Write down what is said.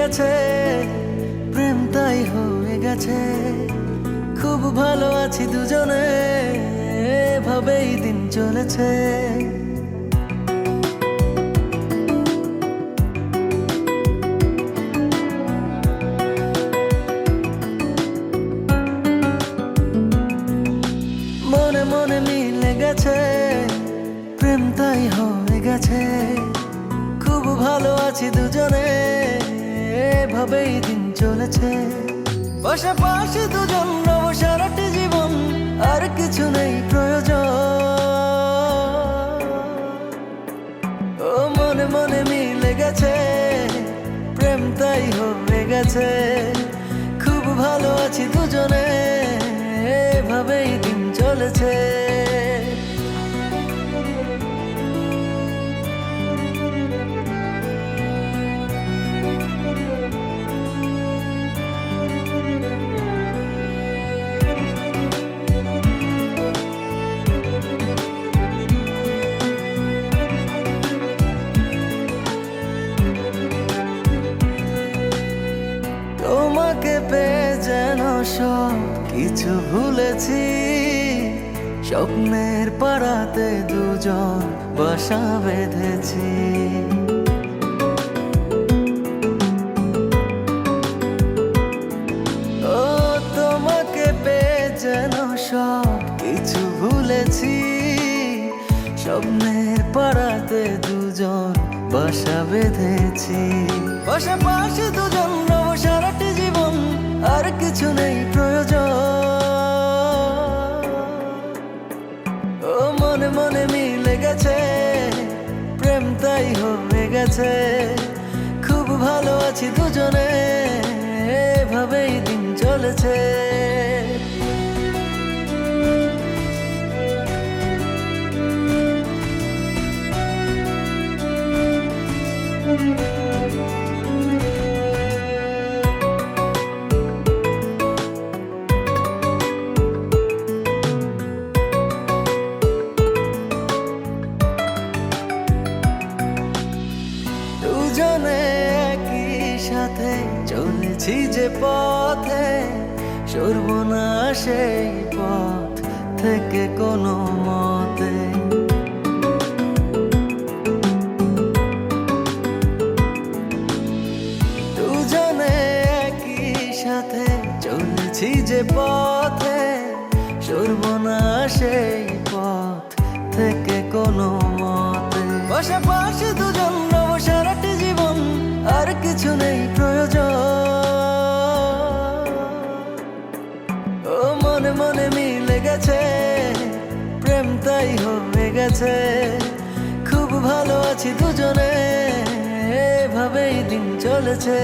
গেছে, প্রেম তাই হয়ে গেছে। খুব ভালো আছি দুজনে, এভাবেই দিন চলেছে। মনে মনে মিলে গেছে, প্রেম তাই হয়ে গেছে। খুব ভালো আছি দুজনে, এভাবেই দিন চলেছে। পাশাপাশি দুজন রব সারাটি জীবন, আর কিছু নেই প্রয়োজন। ও মনে মনে মিলে গেছে, প্রেম তাই হয়ে গেছে। খুব ভালো আছি দুজনে, এভাবেই দিন চলেছে। তোমাকে পেয়ে যেন সব কিছু ভুলেছি। স্বপ্নের পাড়াতে দুজন বাসা বেঁধেছি। ও তোমাকে পেয়ে যেন সব কিছু ভুলেছি। স্বপ্নের পাড়াতে দুজন বাসা বেঁধেছি। পাশাপাশি দুজন রব সারাটি জীবন, আর কিছু নেই প্রয়োজন। ও মনে মনে মিলে গেছে, প্রেম তাই হয়ে গেছে। খুব ভালো আছি দুজনে, এভাবেই দিন চলেছে। দুজনে একই সাথে চলেছি যে পথে, সরব না সেই পথ থেকে কোনো মতে। দুজনে একই সাথে চলেছি যে পথে, সরব না সেই পথ থেকে কোনো মতে। পাশাপাশি দুজন রব সারাটি জীবন, আর কিছু নেই প্রয়োজন। ও মনে মনে মিলে গেছে, প্রেম তাই হয়ে গেছে। খুব ভালো আছি দুজনে, এভাবেই দিন চলেছে।